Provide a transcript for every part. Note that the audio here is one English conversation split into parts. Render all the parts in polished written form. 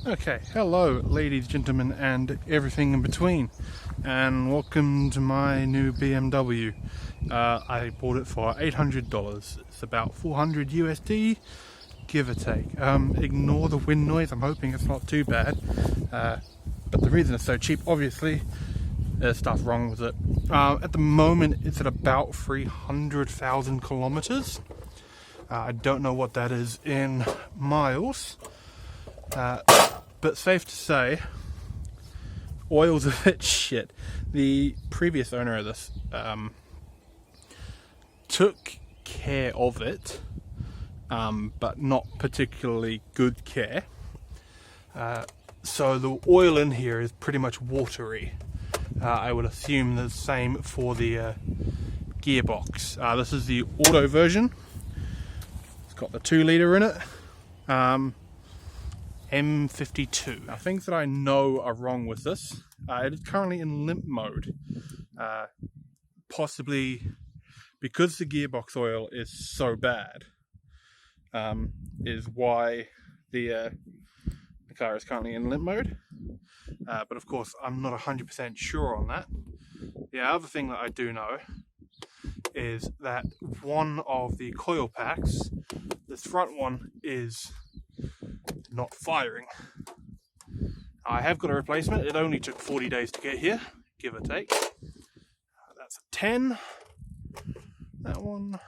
Okay, hello ladies, gentlemen and everything in between, and welcome to my new BMW. I bought it for $800. It's about 400 USD, give or take. Ignore the wind noise, I'm hoping it's not too bad. But the reason it's so cheap, obviously, there's stuff wrong with it. At the moment it's at about 300,000 kilometers. I don't know what that is in miles. But safe to say, oil's a bit shit. The previous owner of this took care of it, but not particularly good care. So the oil in here is pretty much watery. I would assume the same for the gearbox. This is the auto version. It's got the 2-litre in it. M52. Now, things that I know are wrong with this. It is currently in limp mode. Possibly because the gearbox oil is so bad, is why the car is currently in limp mode. But of course, I'm not 100% sure on that. The other thing that I do know is that one of the coil packs, this front one, is not firing. I have got a replacement. It only took 40 days to get here, give or take. That's a 10. That one.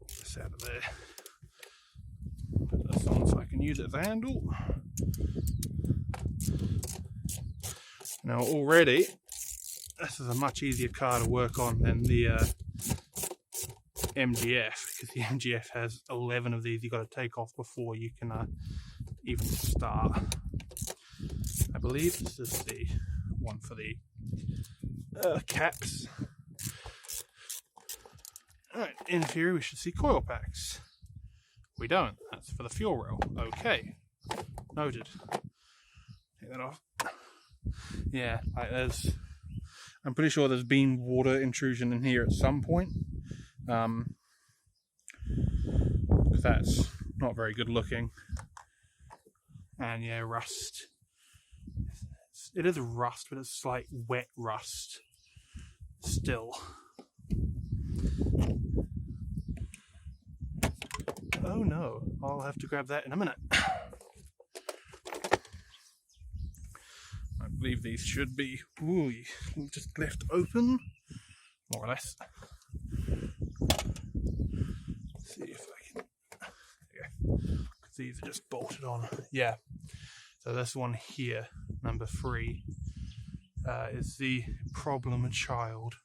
This out of there. Put this on so I can use it as a handle. Now already, this is a much easier car to work on than the MGF, because the MGF has 11 of these you've got to take off before you can even start. I believe this is the one for the caps. Alright, in theory we should see coil packs. We don't. That's for the fuel rail. Okay. Noted. Take that off. Yeah, I'm pretty sure there's been water intrusion in here at some point. That's not very good looking. And yeah, rust. It is rust, but it's like wet rust still. Oh no, I'll have to grab that in a minute. I believe these should be just left open, more or less. See if I can. Because these are just bolted on. Yeah. So this one here, number 3, is the problem child.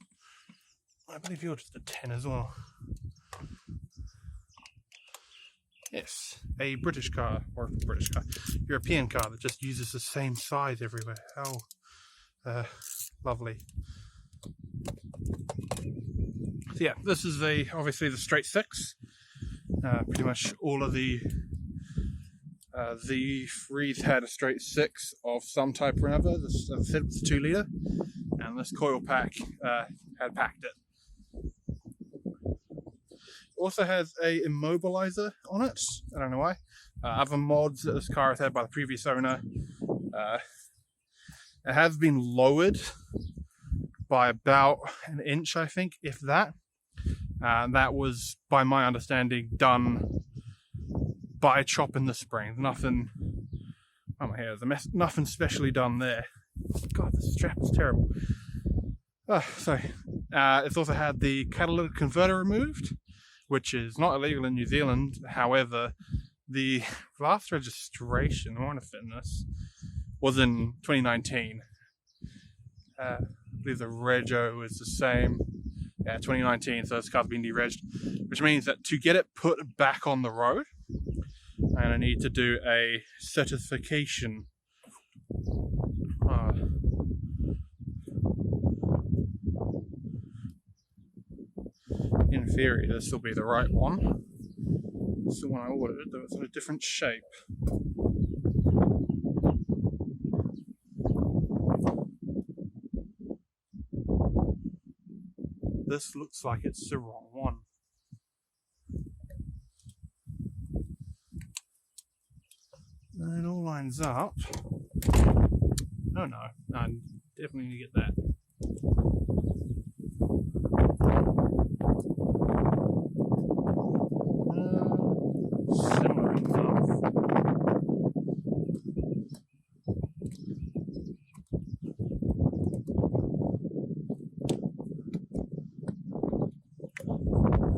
I believe you're just a 10 as well. Yes, a British car, or European car that just uses the same size everywhere. How lovely. So yeah, this is obviously the straight 6. Pretty much all of the Z3s had a straight 6 of some type or another. This, as I said, was 2-litre, and this coil pack had packed it. Also has a immobilizer on it. I don't know why. Other mods that this car has had by the previous owner. It has been lowered by about an inch, I think, if that. That was, by my understanding, done by chopping the springs. Nothing. Oh, my hair is a mess. Nothing specially done there. God, this strap is terrible. Sorry. It's also had the catalytic converter removed, which is not illegal in New Zealand. However, the last registration, I want to fit in this, was in 2019. I believe the rego is the same. Yeah, 2019, so this car's been deregged, which means that to get it put back on the road, I'm going to need to do a certification. In theory, this will be the right one. It's the one I ordered, though it's in a different shape. This looks like it's the wrong one. all lines up. Oh no, I definitely need to get that. Similar enough.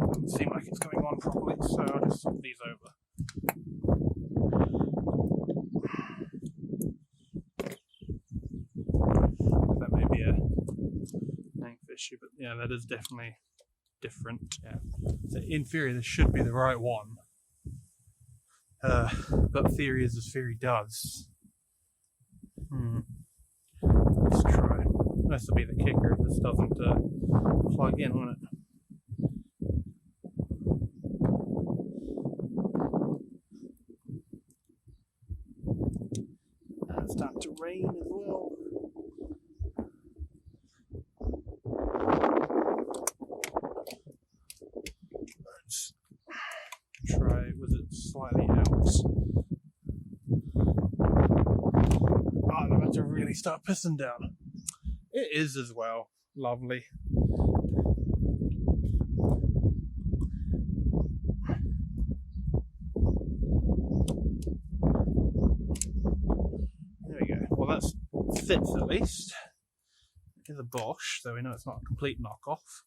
Doesn't seem like it's going on properly, so I'll just swap these over. That may be a length issue, but yeah, that is definitely different. Yeah. So in theory, this should be the right one. But theory is as theory does. Let's try. This will be the kicker if this doesn't plug in, won't it? It's starting to rain as well. Let's try, was it slightly out? Oh, I'm about to really start pissing down. It is as well. Lovely. There we go. Well, that's fits at least. It's a Bosch, so we know it's not a complete knockoff.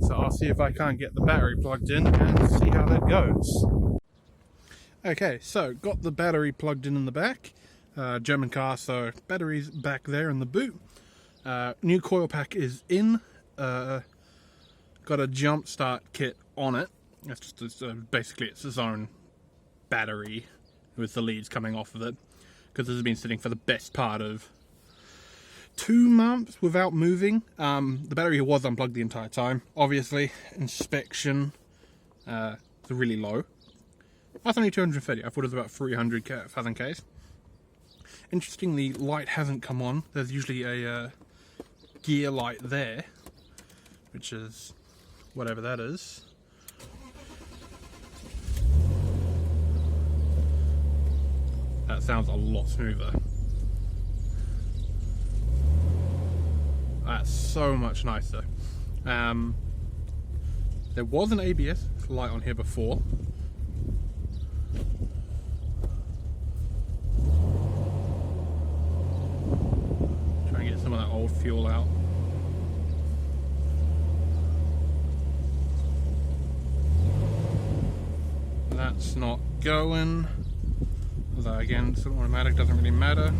So I'll see if I can't get the battery plugged in and see how that goes. Okay, so got the battery plugged in the back. German car, so battery's back there in the boot. New coil pack is in. Got a jump start kit on it. It's just basically it's its own battery with the leads coming off of it, because this has been sitting for the best part of 2 months without moving. The battery was unplugged the entire time. Obviously, inspection is really low. That's only 230. I thought it was about 300,000 Ks. Interestingly, light hasn't come on. There's usually a gear light there, which is whatever that is. That sounds a lot smoother. That's so much nicer. There was an ABS light on here before. Try and get some of that old fuel out. That's not going. Although again, it's automatic, doesn't really matter.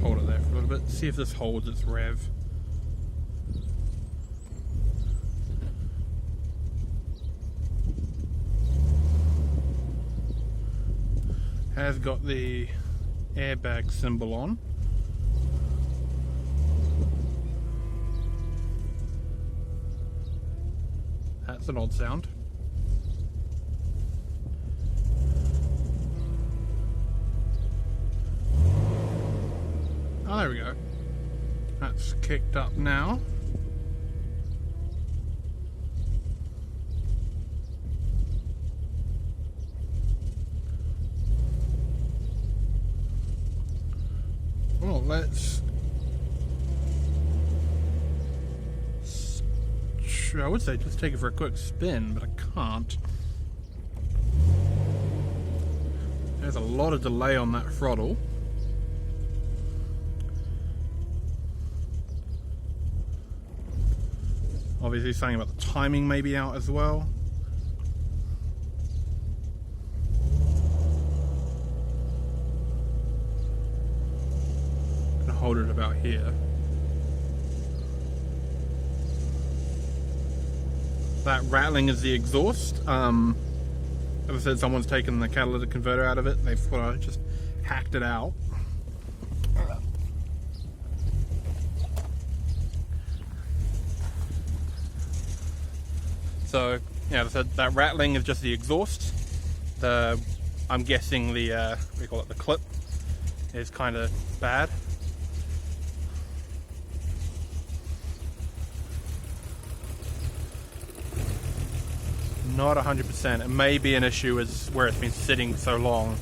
Hold it there for a little bit, see if this holds its rev. Has got the airbag symbol on. That's an odd sound. Oh, there we go. That's kicked up now. Well, let's... I would say just take it for a quick spin, but I can't. There's a lot of delay on that throttle. Obviously something about the timing may be out as well. Gonna hold it about here. That rattling is the exhaust. As I said, someone's taken the catalytic converter out of it. They've just hacked it out. So, yeah, that rattling is just the exhaust. I'm guessing the, what do you call it, the clip is kind of bad. Not 100%. It may be an issue as where it's been sitting so long.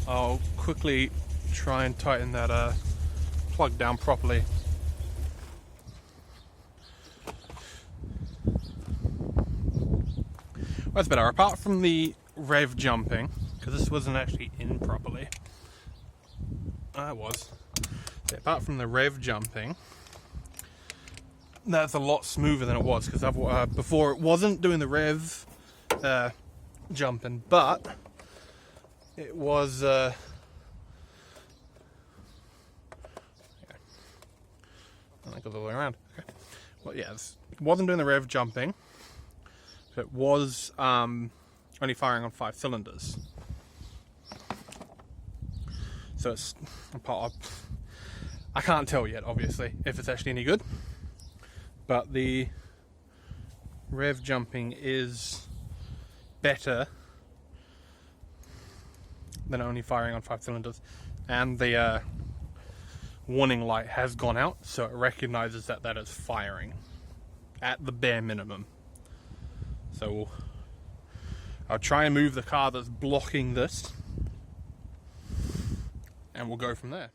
I'll quickly try and tighten that plug down properly. That's better. Apart from the rev jumping, because this wasn't actually in properly. It was. So apart from the rev jumping, that's a lot smoother than it was, because before it wasn't doing the rev jumping, but it was I go the way around. Okay. Well, yeah, it wasn't doing the rev jumping. It was only firing on 5 cylinders. So it's I can't tell yet, obviously, if it's actually any good. But the rev jumping is better than only firing on 5 cylinders. And the warning light has gone out, so it recognizes that that is firing at the bare minimum. So I'll try and move the car that's blocking this, and we'll go from there.